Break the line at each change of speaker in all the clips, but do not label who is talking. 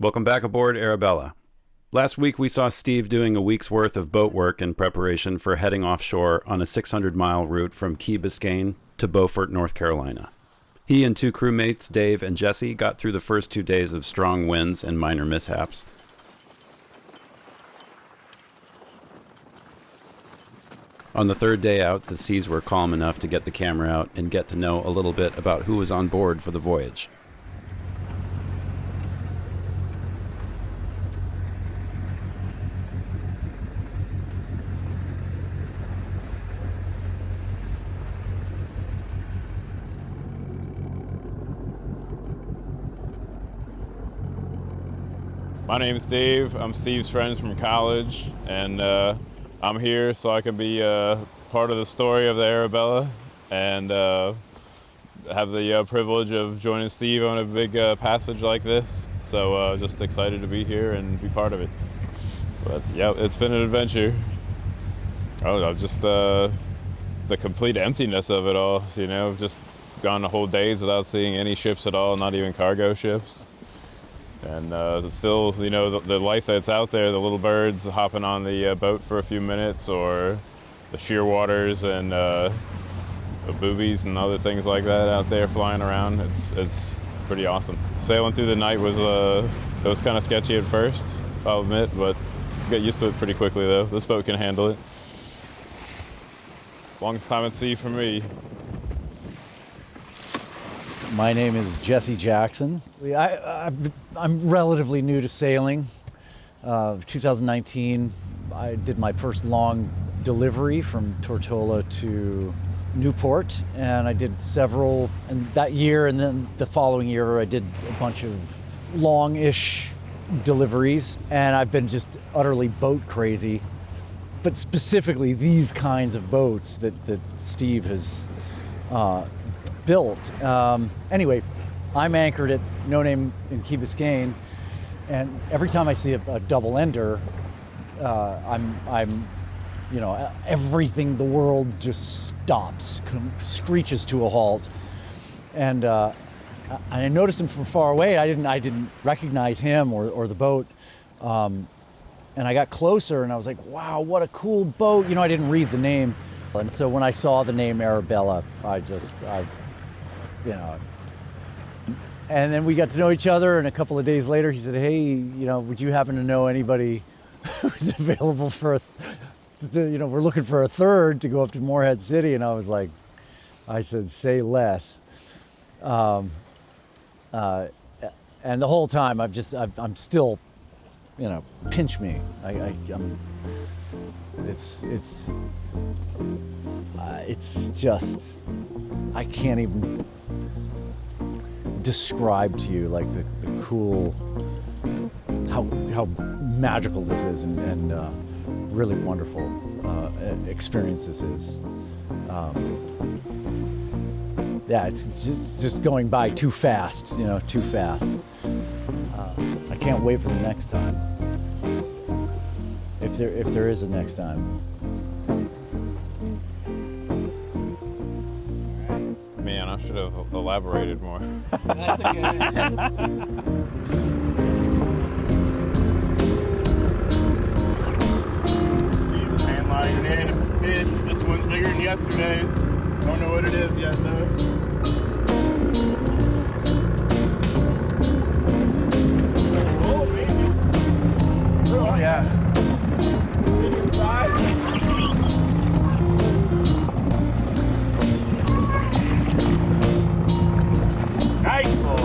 Welcome back aboard Arabella. Last week we saw Steve doing a week's worth of boat work in preparation for heading offshore on a 600-mile route from Key Biscayne to Beaufort, North Carolina. He and two crewmates, Dave and Jesse, got through the first 2 days of strong winds and minor mishaps. On the third day out, the seas were calm enough to get the camera out and get to know a little bit about who was on board for the voyage.
My name's Dave. I'm Steve's friend from college, and I'm here so I can be part of the story of the Arabella and have the privilege of joining Steve on a big passage like this. So just excited to be here and be part of it. But yeah, it's been an adventure. Oh, just the complete emptiness of it all, you know, just gone the whole days without seeing any ships at all, not even cargo ships. And still, you know, the life that's out there, the little birds hopping on the boat for a few minutes, or the shearwaters and the boobies and other things like that out there flying around. It's pretty awesome. Sailing through the night was it was kind of sketchy at first, I'll admit, but got used to it pretty quickly though. This boat can handle it. Longest time at sea for me.
My name is Jesse Jackson. I'm relatively new to sailing. 2019, I did my first long delivery from Tortola to Newport, and I did several, and that year and then the following year I did a bunch of long-ish deliveries, and I've been just utterly boat crazy, but specifically these kinds of boats that Steve has built. Anyway, I'm anchored at No Name in Key Biscayne, and every time I see a double ender, I'm, you know, everything, the world just stops, screeches to a halt, and I noticed him from far away. I didn't recognize him or the boat, and I got closer, and I was like, wow, what a cool boat. You know, I didn't read the name, and so when I saw the name Arabella, you know, and then we got to know each other, and a couple of days later he said, hey, you know, would you happen to know anybody who's available for you know, we're looking for a third to go up to Morehead City. And I was like, I said, say less. And the whole time I'm still, you know, pinch me. It's just, I can't even describe to you like the cool, how magical this is and really wonderful experience this is. Yeah, it's just going by too fast, you know, too fast. I can't wait for the next time, if there is a next time.
Man, I should have elaborated more.
That's a good idea. Hand line in a fish. This one's bigger than yesterday's. Don't know what it is yet though. Oh, baby. Oh yeah. Medium size. Nice ball.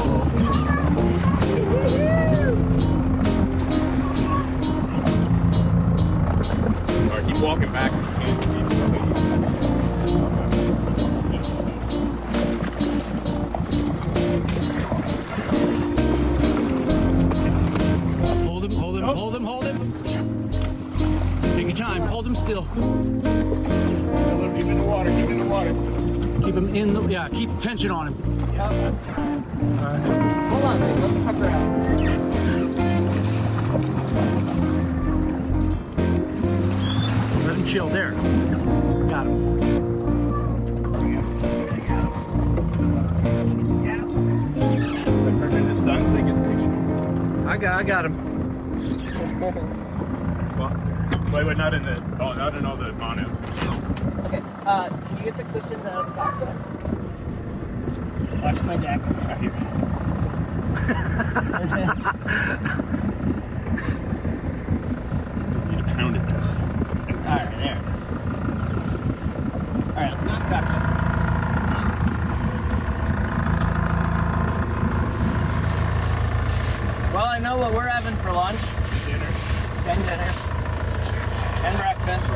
Alright, keep walking back.
Hold him. Take your time, hold him still.
Keep him in the water, keep him in the water.
Keep him in the, yeah, keep tension on him.
Yeah. Alright. Hold on, babe. Let me pucker out.
Let him chill, there. Got him. I got him.
Wait, not in the. Oh, not in all the mono.
Okay, can you get the cushions out of the cockpit? Watch my jacket.
You need to pound it.
Alright, there it is. Alright, let's go in the cockpit. Well, I know what we're having for lunch.
Dinner.
And dinner. And breakfast.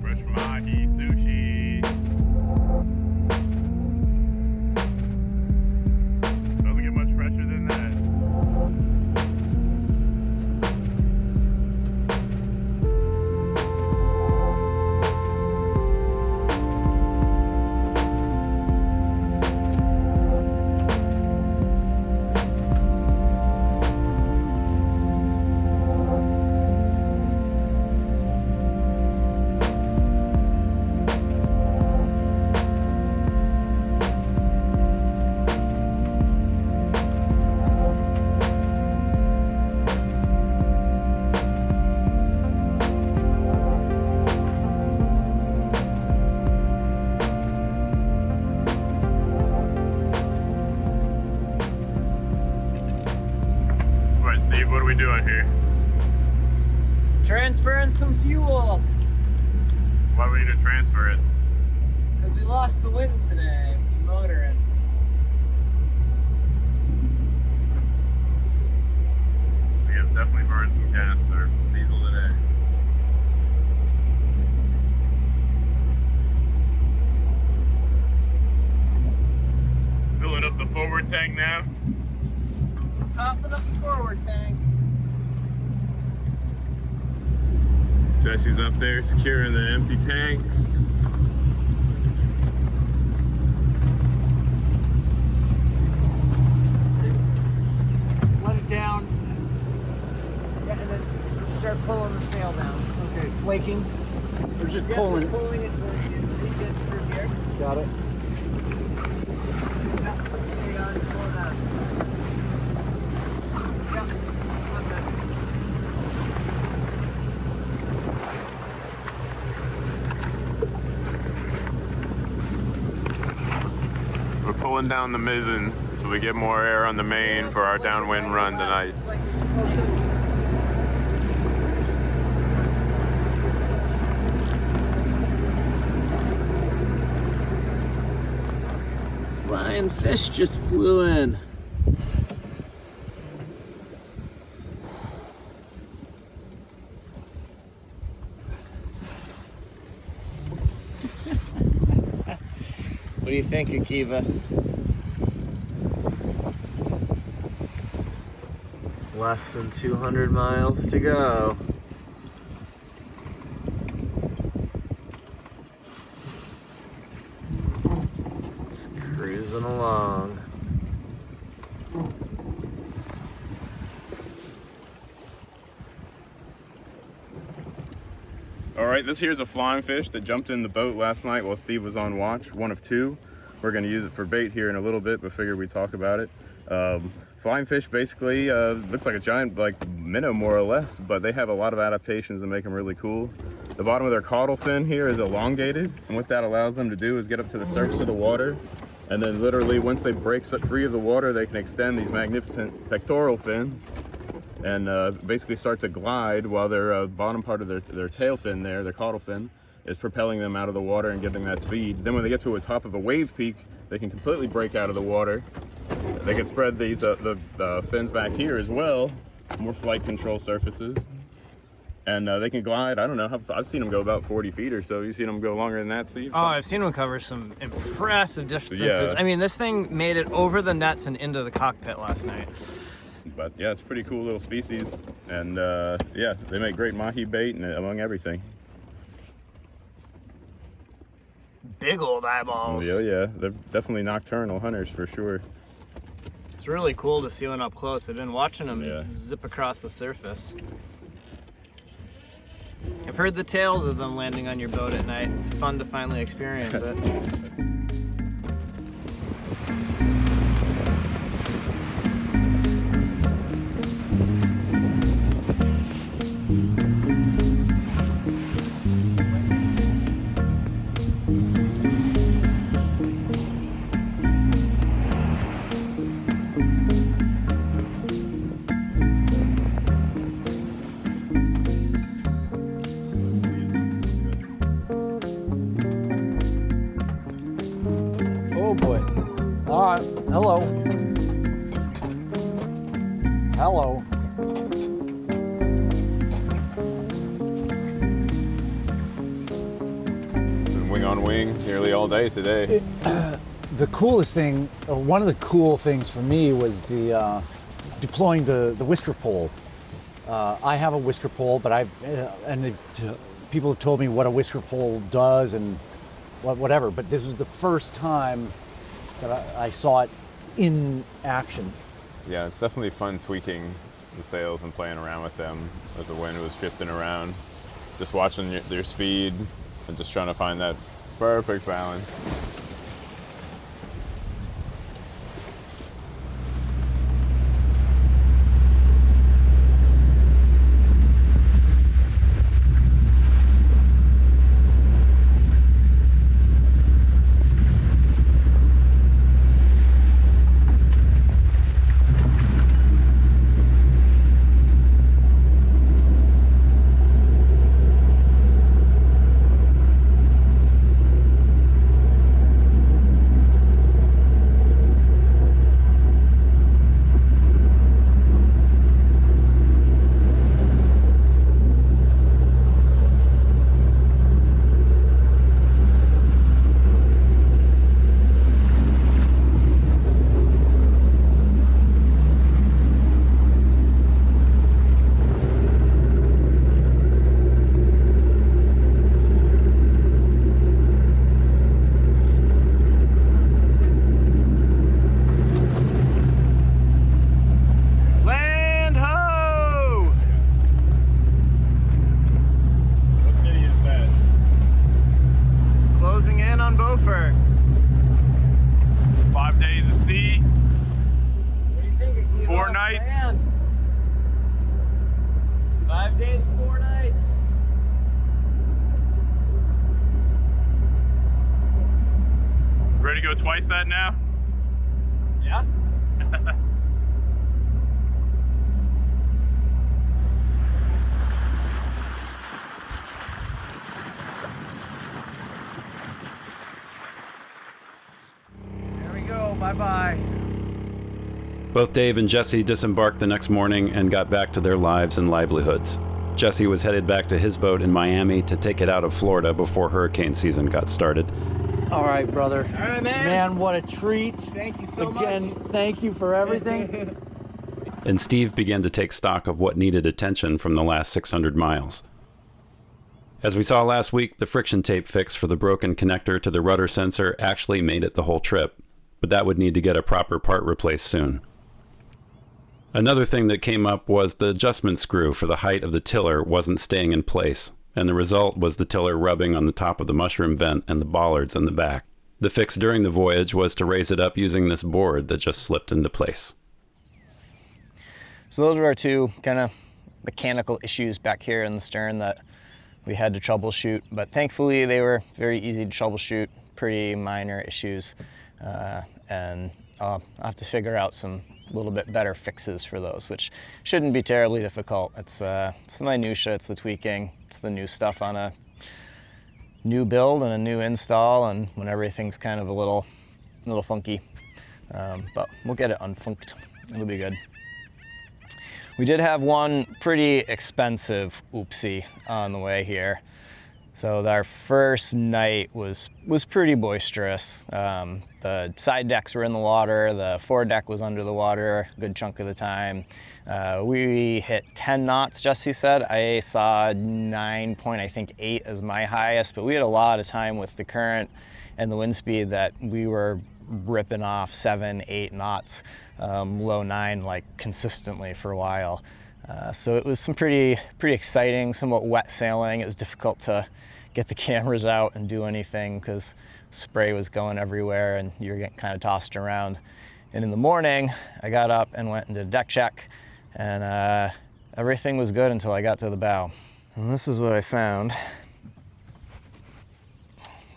Fresh Mahi, sushi. Doesn't get much fresher than that. All right, Steve, what are we doing here?
Transferring some fuel.
Why do we need to transfer it?
Because we lost the wind today. Motoring.
We have definitely burned some gas or diesel today. Filling up the forward tank now.
Topping up the forward tank.
Jesse's up there securing the empty tanks.
Let it down. Yeah, and then start pulling the sail down.
Okay, flaking. Or just pulling it.
Pulling it towards you. Reach it through here.
Got it.
Yeah. There you go. Just pull it out. Yeah. Okay.
We're pulling down the mizzen so we get more air on the main for our downwind run tonight.
Flying fish just flew in. What do you think, Akiva? Less than 200 miles to go. Just cruising along.
All right, this here's a flying fish that jumped in the boat last night while Steve was on watch, one of two. We're gonna use it for bait here in a little bit, but figured we'd talk about it.
Flying fish basically looks like a giant minnow more or less, but they have a lot of adaptations that make them really cool. The bottom of their caudal fin here is elongated, and what that allows them to do is get up to the surface of the water, and then literally once they break free of the water, they can extend these magnificent pectoral fins and basically start to glide while their bottom part of their tail fin there, their caudal fin, is propelling them out of the water and giving that speed. Then when they get to the top of a wave peak, they can completely break out of the water. They can spread these the fins back here as well, more flight control surfaces. And they can glide, I don't know, I've seen them go about 40 feet or so. You've seen them go longer than that, Steve?
Oh, I've seen them cover some impressive distances.
Yeah.
I mean, this thing made it over the nets and into the cockpit last night.
But yeah, it's a pretty cool little species. And yeah, they make great mahi bait and among everything.
Big old eyeballs.
Yeah, they're definitely nocturnal hunters for sure.
It's really cool to see one up close. I've been watching them
Yeah.
zip across the surface. I've heard the tales of them landing on your boat at night. It's fun to finally experience it.
Oh boy. All right. Hello. Hello.
Been wing on wing nearly all day today.
The coolest thing, or one of the cool things for me, was the deploying the whisker pole. I have a whisker pole, but people have told me what a whisker pole does and whatever. But this was the first time that I saw it in action.
Yeah, it's definitely fun tweaking the sails and playing around with them as the wind was shifting around. Just watching their speed and just trying to find that perfect balance.
Land ho!
What city is that?
Closing in on Beaufort.
5 days at sea.
What do you think, Akiva?
4 nights.
Land.
5 days, 4 nights.
Ready to go twice that now?
Yeah.
There we go. Bye-bye.
Both Dave and Jesse disembarked the next morning and got back to their lives and livelihoods. Jesse was headed back to his boat in Miami to take it out of Florida before hurricane season got started.
All right, brother.
All right, man.
Man, what a treat.
Thank you so
Again,
much.
thank you for everything.
And Steve began to take stock of what needed attention from the last 600 miles. As we saw last week, the friction tape fix for the broken connector to the rudder sensor actually made it the whole trip, but that would need to get a proper part replaced soon. Another thing that came up was the adjustment screw for the height of the tiller wasn't staying in place, and the result was the tiller rubbing on the top of the mushroom vent and the bollards in the back. The fix during the voyage was to raise it up using this board that just slipped into place.
So those were our two kind of mechanical issues back here in the stern that we had to troubleshoot, but thankfully they were very easy to troubleshoot, pretty minor issues, and I'll have to figure out some little bit better fixes for those, which shouldn't be terribly difficult. It's the minutia, it's the tweaking, it's the new stuff on a new build and a new install, and when everything's kind of a little funky, but we'll get it unfunked. It'll be good. We did have one pretty expensive oopsie on the way here. So our first night was pretty boisterous. The side decks were in the water, the foredeck was under the water a good chunk of the time. We hit 10 knots, Jesse said. I saw 9.8 as my highest, but we had a lot of time with the current and the wind speed that we were ripping off 7, 8 knots, low 9, like consistently for a while. So it was some pretty exciting, somewhat wet sailing. It was difficult to get the cameras out and do anything because spray was going everywhere and you were getting kind of tossed around. And in the morning, I got up and went and did a deck check, and everything was good until I got to the bow. And this is what I found.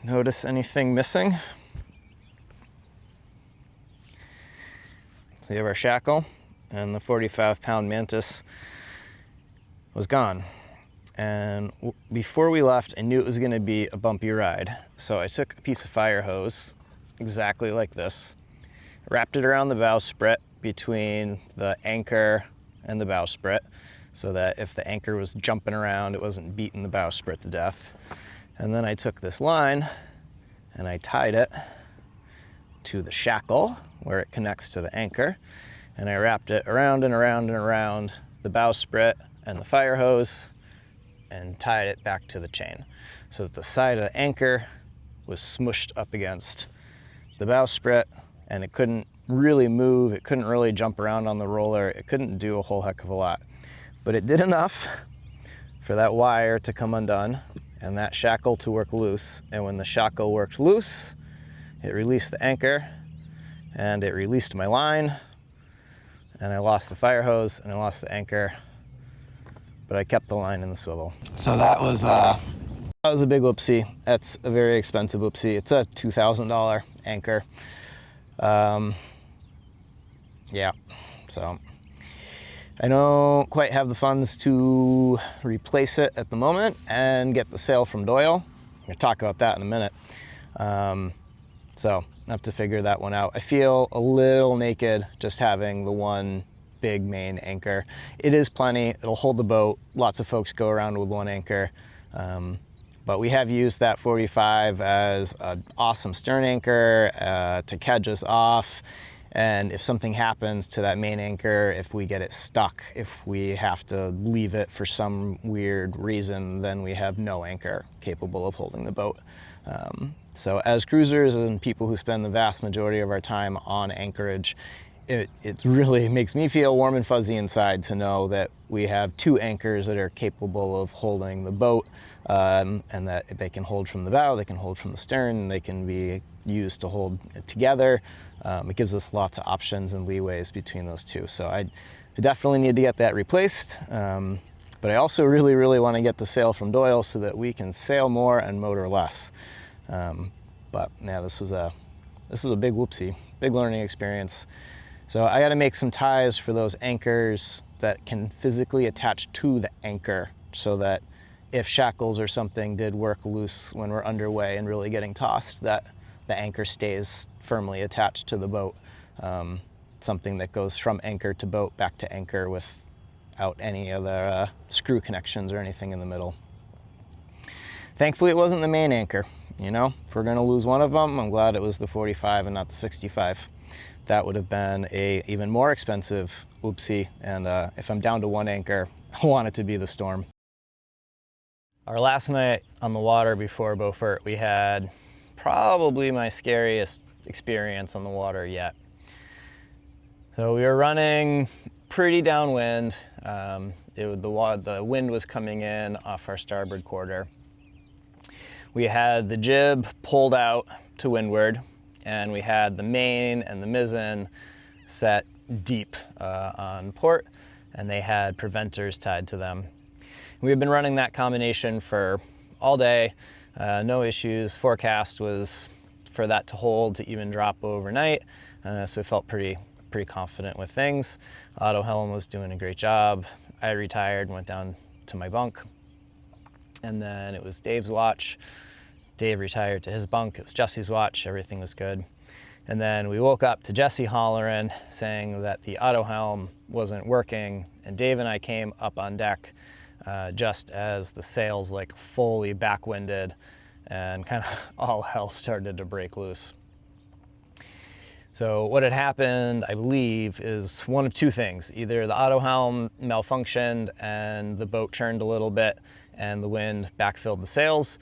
Notice anything missing? So you have our shackle, and the 45-pound mantis was gone. And before we left, I knew it was gonna be a bumpy ride. So I took a piece of fire hose, exactly like this, wrapped it around the bowsprit between the anchor and the bowsprit, so that if the anchor was jumping around, it wasn't beating the bowsprit to death. And then I took this line and I tied it to the shackle where it connects to the anchor, and I wrapped it around and around and around the bowsprit and the fire hose and tied it back to the chain so that the side of the anchor was smushed up against the bowsprit and it couldn't really move, it couldn't really jump around on the roller, it couldn't do a whole heck of a lot. But it did enough for that wire to come undone and that shackle to work loose, and when the shackle worked loose, it released the anchor and it released my line, and I lost the fire hose and I lost the anchor, but I kept the line in the swivel. So that was a big whoopsie. That's a very expensive whoopsie. It's a $2,000 anchor. Yeah, so I don't quite have the funds to replace it at the moment and get the sail from Doyle. I'm gonna talk about that in a minute. So I have to figure that one out. I feel a little naked just having the one big main anchor. It is plenty, it'll hold the boat. Lots of folks go around with one anchor. But we have used that 45 as an awesome stern anchor to kedge us off. And if something happens to that main anchor, if we get it stuck, if we have to leave it for some weird reason, then we have no anchor capable of holding the boat. So as cruisers and people who spend the vast majority of our time on anchorage, it really makes me feel warm and fuzzy inside to know that we have two anchors that are capable of holding the boat, and that they can hold from the bow, they can hold from the stern, they can be used to hold it together. It gives us lots of options and leeways between those two. So I definitely need to get that replaced. But I also really, really want to get the sail from Doyle so that we can sail more and motor less. But yeah, this was a big whoopsie, big learning experience. So I got to make some ties for those anchors that can physically attach to the anchor so that if shackles or something did work loose when we're underway and really getting tossed, that the anchor stays firmly attached to the boat. Something that goes from anchor to boat back to anchor without any other screw connections or anything in the middle. Thankfully, it wasn't the main anchor. You know, if we're gonna lose one of them, I'm glad it was the 45 and not the 65. That would have been a even more expensive oopsie, and if I'm down to one anchor, I want it to be the Storm. Our last night on the water before Beaufort, we had probably my scariest experience on the water yet. So we were running pretty downwind. The wind was coming in off our starboard quarter. We had the jib pulled out to windward, and we had the main and the mizzen set deep on port, and they had preventers tied to them. We had been running that combination for all day, no issues. Forecast was for that to hold, to even drop overnight, so I felt pretty confident with things. Auto helm was doing a great job. I retired, went down to my bunk, and then it was Dave's watch. Dave retired to his bunk. It was Jesse's watch. Everything was good. And then we woke up to Jesse hollering, saying that the auto helm wasn't working, and Dave and I came up on deck just as the sails like fully backwinded, and kind of all hell started to break loose. So what had happened, I believe, is one of two things. Either the auto helm malfunctioned and the boat churned a little bit and the wind backfilled the sails,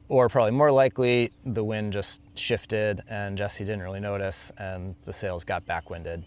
or probably more likely, the wind just shifted and Jesse didn't really notice and the sails got backwinded.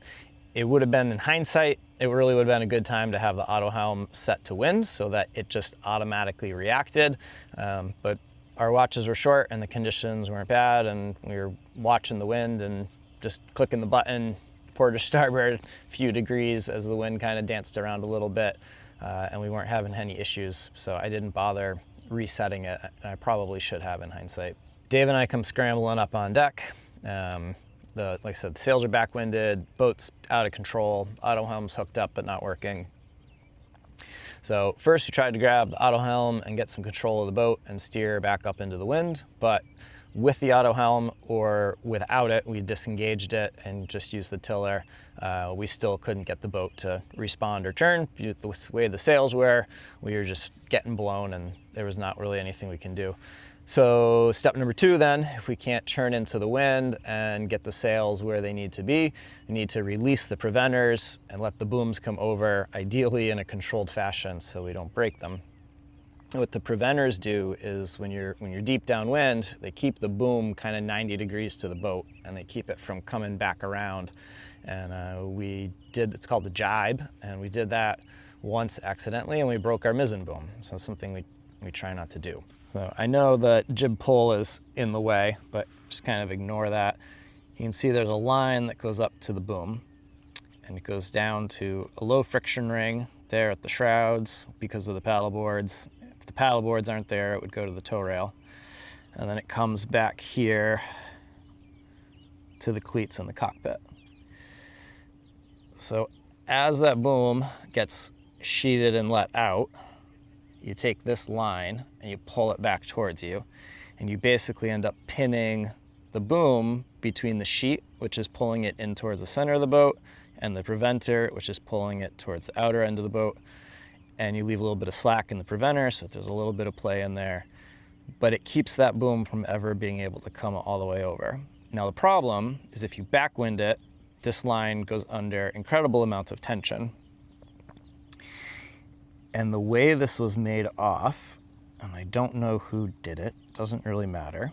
It would have been, in hindsight, it really would have been a good time to have the auto helm set to wind so that it just automatically reacted. But our watches were short and the conditions weren't bad, and we were watching the wind and just clicking the button, port or starboard, a few degrees as the wind kind of danced around a little bit, and we weren't having any issues. So I didn't bother resetting it, and I probably should have in hindsight. Dave and I come scrambling up on deck. Like I said, the sails are backwinded, boat's out of control, auto helm's hooked up but not working. So first we tried to grab the auto helm and get some control of the boat and steer back up into the wind, but with the auto helm or without it, we disengaged it and just used the tiller. We still couldn't get the boat to respond or turn. The way the sails were, we were just getting blown and there was not really anything we can do. So step number two then, if we can't turn into the wind and get the sails where they need to be, we need to release the preventers and let the booms come over, ideally in a controlled fashion so we don't break them. What the preventers do is when you're deep downwind, they keep the boom kind of 90 degrees to the boat and they keep it from coming back around. And it's called the jibe, and we did that once accidentally and we broke our mizzen boom. So it's something we try not to do. So I know the jib pull is in the way, but just kind of ignore that. You can see there's a line that goes up to the boom and it goes down to a low friction ring there at the shrouds because of the paddle boards. If the paddle boards aren't there, it would go to the tow rail. And then it comes back here to the cleats in the cockpit. So as that boom gets sheeted and let out, you take this line and you pull it back towards you, and you basically end up pinning the boom between the sheet, which is pulling it in towards the center of the boat, and the preventer, which is pulling it towards the outer end of the boat. And you leave a little bit of slack in the preventer, so there's a little bit of play in there, but it keeps that boom from ever being able to come all the way over. Now the problem is if you backwind it, this line goes under incredible amounts of tension. And the way this was made off, and I don't know who did it, doesn't really matter,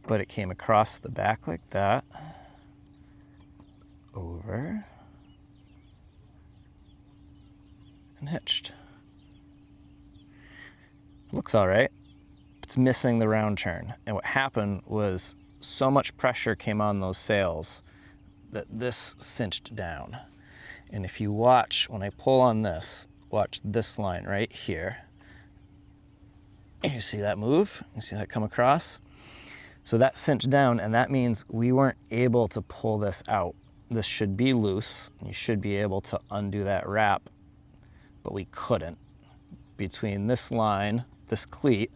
but it came across the back like that, over, and hitched. Looks all right. It's missing the round turn. And what happened was so much pressure came on those sails that this cinched down. And if you watch, when I pull on this, watch this line right here. You see that move? You see that come across? So that cinched down, and that means we weren't able to pull this out. This should be loose. You should be able to undo that wrap, but we couldn't. Between this line, this cleat,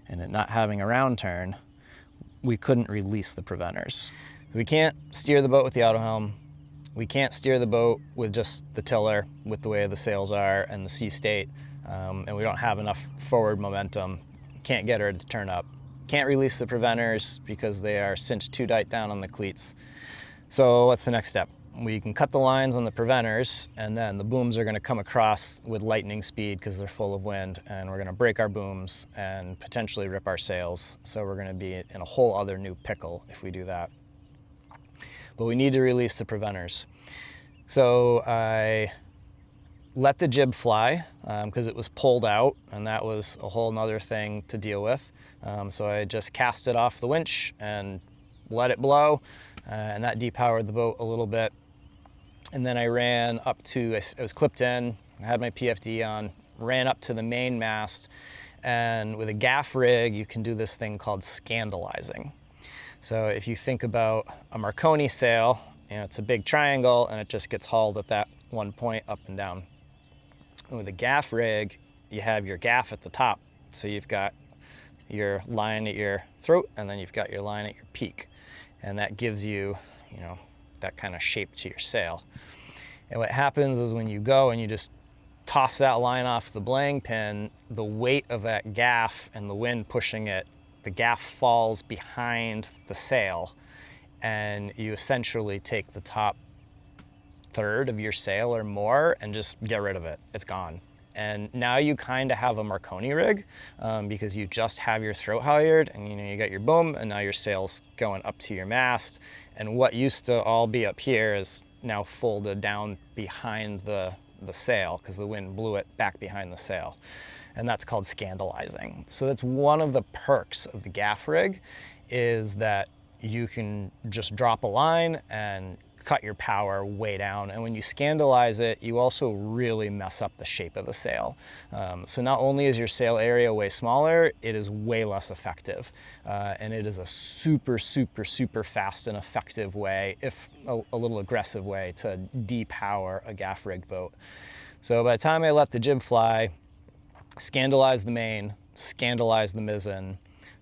and it not having a round turn, we couldn't release the preventers. We can't steer the boat with the auto helm. We can't steer the boat with just the tiller, with the way the sails are and the sea state, and we don't have enough forward momentum. Can't get her to turn up. Can't release the preventers because they are cinched too tight down on the cleats. So what's the next step? We can cut the lines on the preventers, and then the booms are going to come across with lightning speed because they're full of wind, and we're going to break our booms and potentially rip our sails. So we're going to be in a whole other new pickle if we do that. But we need to release the preventers. So I let the jib fly because it was pulled out, and that was a whole nother thing to deal with. So I just cast it off the winch and let it blow, and that depowered the boat a little bit. And then I ran up to, I was clipped in, I had my PFD on, ran up to the main mast, and with a gaff rig, you can do this thing called scandalizing. So if you think about a Marconi sail, you know, it's a big triangle and it just gets hauled at that one point up and down. And with a gaff rig, you have your gaff at the top. So you've got your line at your throat, and then you've got your line at your peak. And that gives you, you know, that kind of shape to your sail. And what happens is when you go and you just toss that line off the belaying pin, the weight of that gaff and the wind pushing it, the gaff falls behind the sail, and you essentially take the top third of your sail or more and just get rid of it. It's gone. And now you kind of have a Marconi rig because you just have your throat halyard, and you know, you got your boom, and now your sail's going up to your mast. And what used to all be up here is now folded down behind the sail because the wind blew it back behind the sail. And that's called scandalizing. So that's one of the perks of the gaff rig, is that you can just drop a line and cut your power way down. And when you scandalize it, you also really mess up the shape of the sail. So not only is your sail area way smaller, it is way less effective. And it is a super, super, super fast and effective way, if a little aggressive way, to depower a gaff rig boat. So by the time I let the jib fly, scandalized the main, scandalized the mizzen,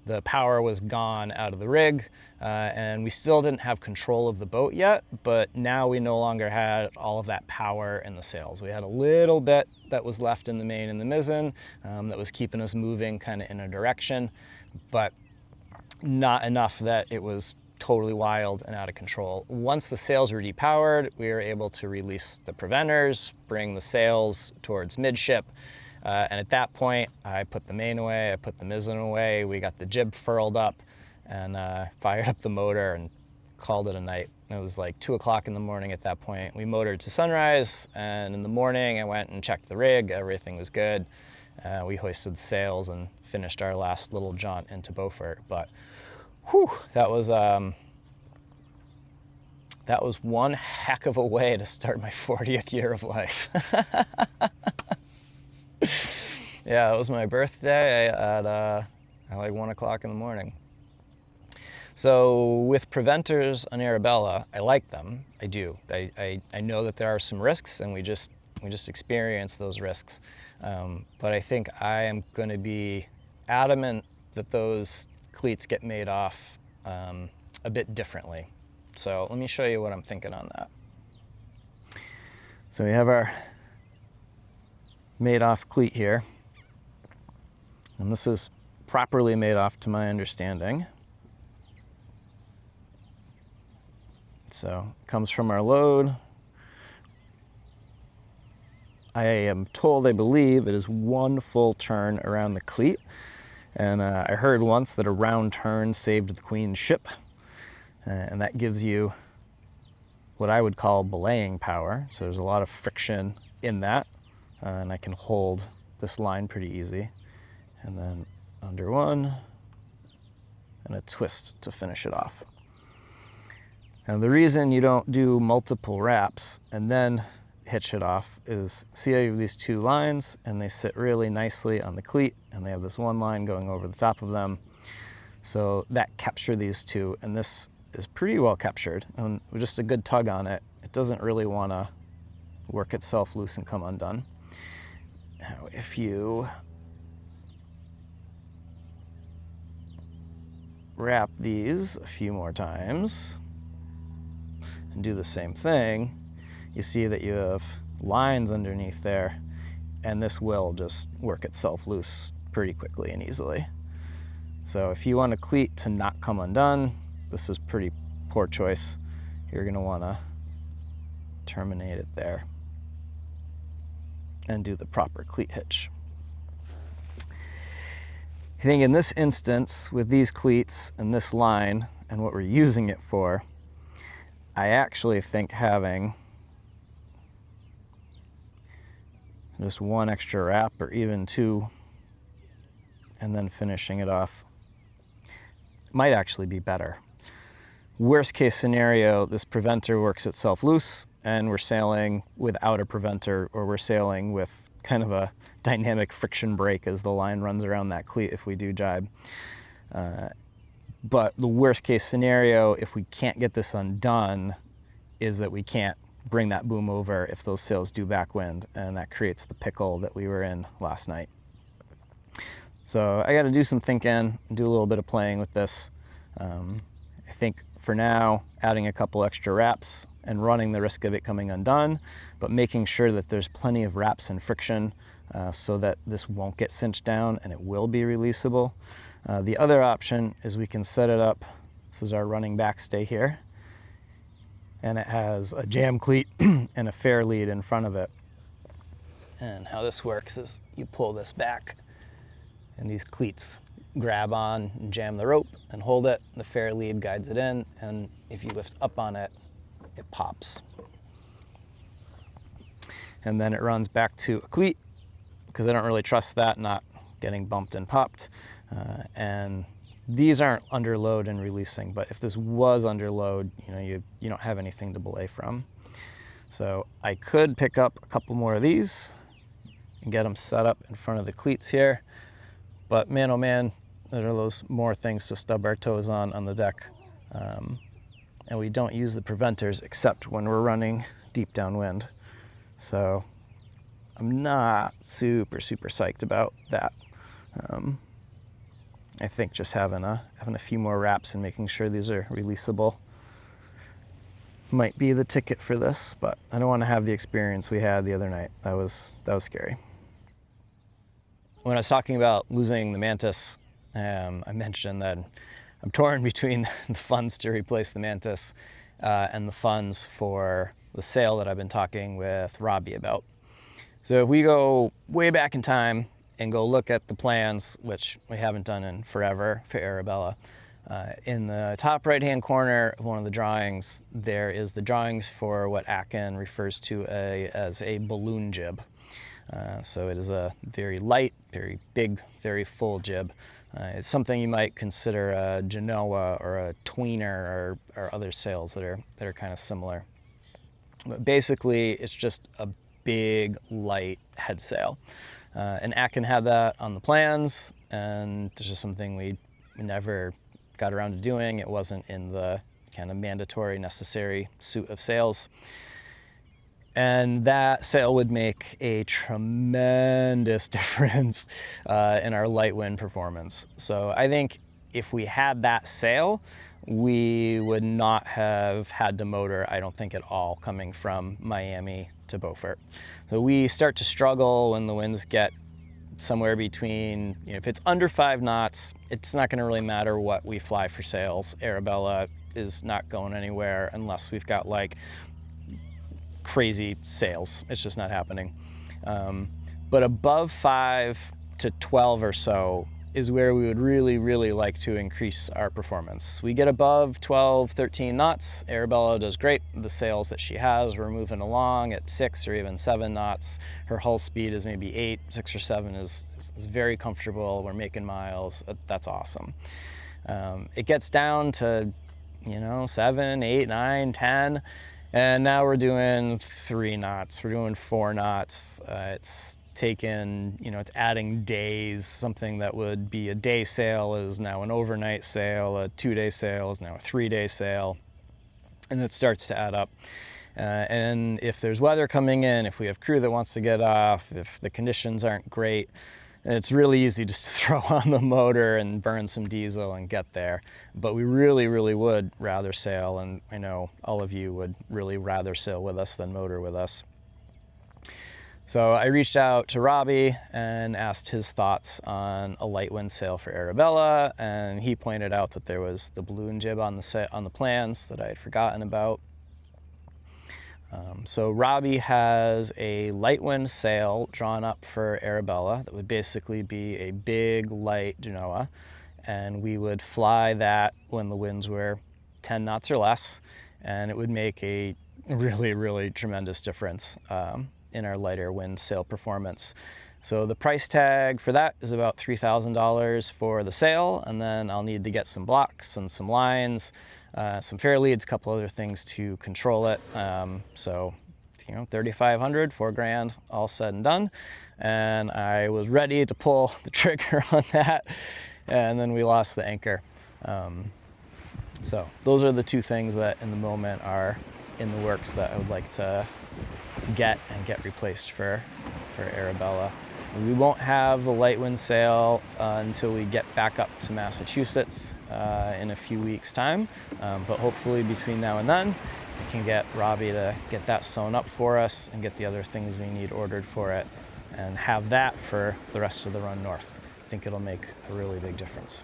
the power was gone out of the rig, and we still didn't have control of the boat yet, but now we no longer had all of that power in the sails. We had a little bit that was left in the main and the mizzen that was keeping us moving kind of in a direction, but not enough that it was totally wild and out of control. Once the sails were depowered, we were able to release the preventers, bring the sails towards midship, and at that point, I put the main away, I put the mizzen away, we got the jib furled up, and fired up the motor and called it a night. It was like 2 o'clock in the morning at that point. We motored to sunrise, and in the morning I went and checked the rig, everything was good. We hoisted the sails and finished our last little jaunt into Beaufort. But whew, that was one heck of a way to start my 40th year of life. Yeah, it was my birthday at like 1 o'clock in the morning. So with preventers on Arabella, I like them. I do. I know that there are some risks, and we just experience those risks. But I think I am going to be adamant that those cleats get made off a bit differently. So let me show you what I'm thinking on that. So we have our made off cleat here, and this is properly made off to my understanding. So it comes from our load. I am told, I believe, it is 1 full turn around the cleat. And I heard once that a round turn saved the Queen's ship. And that gives you what I would call belaying power. So there's a lot of friction in that. And I can hold this line pretty easy. And then under one, and a twist to finish it off. Now the reason you don't do multiple wraps and then hitch it off is, see how you have these 2 lines and they sit really nicely on the cleat, and they have this 1 line going over the top of them. So that capture these 2, and this is pretty well captured. And with just a good tug on it, it doesn't really want to work itself loose and come undone. Now if you wrap these a few more times and do the same thing, you see that you have lines underneath there, and this will just work itself loose pretty quickly and easily. So if you want a cleat to not come undone, this is pretty poor choice. You're going to want to terminate it there and do the proper cleat hitch. I think in this instance, with these cleats and this line and what we're using it for, I actually think having just one extra wrap or even two, and then finishing it off might actually be better. Worst case scenario, this preventer works itself loose and we're sailing without a preventer, or we're sailing with kind of a dynamic friction brake as the line runs around that cleat if we do jibe. But the worst case scenario, if we can't get this undone, is that we can't bring that boom over if those sails do backwind, and that creates the pickle that we were in last night. So I got to do some thinking, do a little bit of playing with this. I think for now, adding a couple extra wraps and running the risk of it coming undone, but making sure that there's plenty of wraps and friction so that this won't get cinched down and it will be releasable. The other option is we can set it up. This is our running backstay here, and it has a jam cleat and a fair lead in front of it. And how this works is you pull this back and these cleats grab on and jam the rope and hold it. The fair lead guides it in, and if you lift up on it, it pops. And then it runs back to a cleat, because I don't really trust that not getting bumped and popped. And these aren't under load and releasing, but if this was under load, you don't have anything to belay from. So I could pick up a couple more of these and get them set up in front of the cleats here. But man, oh man, there are those more things to stub our toes on the deck. And we don't use the preventers except when we're running deep downwind. So I'm not super psyched about that. I think just having a few more wraps and making sure these are releasable might be the ticket for this, but I don't want to have the experience we had the other night. That was scary. When I was talking about losing the mantis, I mentioned that I'm torn between the funds to replace the mantis and the funds for the sail that I've been talking with Robbie about. So if we go way back in time and go look at the plans, which we haven't done in forever for Arabella, in the top right-hand corner of one of the drawings, there is the drawings for what Acorn refers to as a balloon jib. So it is a very light, very big, very full jib. It's something you might consider a Genoa or a tweener or other sails that are kind of similar. But basically, it's just a big, light head sail. And Acorn had that on the plans, and it's just something we never got around to doing. It wasn't in the kind of mandatory, necessary suit of sails. And that sail would make a tremendous difference in our light wind performance. So I think if we had that sail, we would not have had to motor, I don't think at all, coming from Miami to Beaufort. So we start to struggle when the winds get somewhere between, if it's under 5 knots, it's not going to really matter what we fly for sails. Arabella is not going anywhere unless we've got like crazy sails. It's just not happening. But above 5 to 12 or so is where we would really like to increase our performance. We get above 12, 13 knots, Arabella does great. The sails that she has, we're moving along at 6 or even 7 knots. Her hull speed is maybe 8, 6 or 7 is very comfortable. We're making miles. That's awesome. It gets down to, 7, 8, 9, 10. And now we're doing 3 knots, we're doing 4 knots. It's taken, it's adding days. Something that would be a day sail is now an overnight sail, a 2-day sail is now a 3-day sail. And it starts to add up. And if there's weather coming in, if we have crew that wants to get off, if the conditions aren't great, it's really easy just to throw on the motor and burn some diesel and get there. But we really would rather sail, and I know all of you would really rather sail with us than motor with us. So I reached out to Robbie and asked his thoughts on a light wind sail for Arabella, and he pointed out that there was the balloon jib on the plans that I had forgotten about. So Robbie has a light wind sail drawn up for Arabella that would basically be a big light Genoa, and we would fly that when the winds were 10 knots or less, and it would make a really tremendous difference in our lighter wind sail performance. So the price tag for that is about $3,000 for the sail, and then I'll need to get some blocks and some lines, some fair leads, a couple other things to control it. So, you know, $3,500, $4,000, all said and done. And I was ready to pull the trigger on that, and then we lost the anchor. So those are the two things that in the moment are in the works that I would like to get replaced for Arabella. We won't have the light wind sail until we get back up to Massachusetts in a few weeks' time, but hopefully between now and then we can get Robbie to get that sewn up for us and get the other things we need ordered for it and have that for the rest of the run north. I think it'll make a really big difference.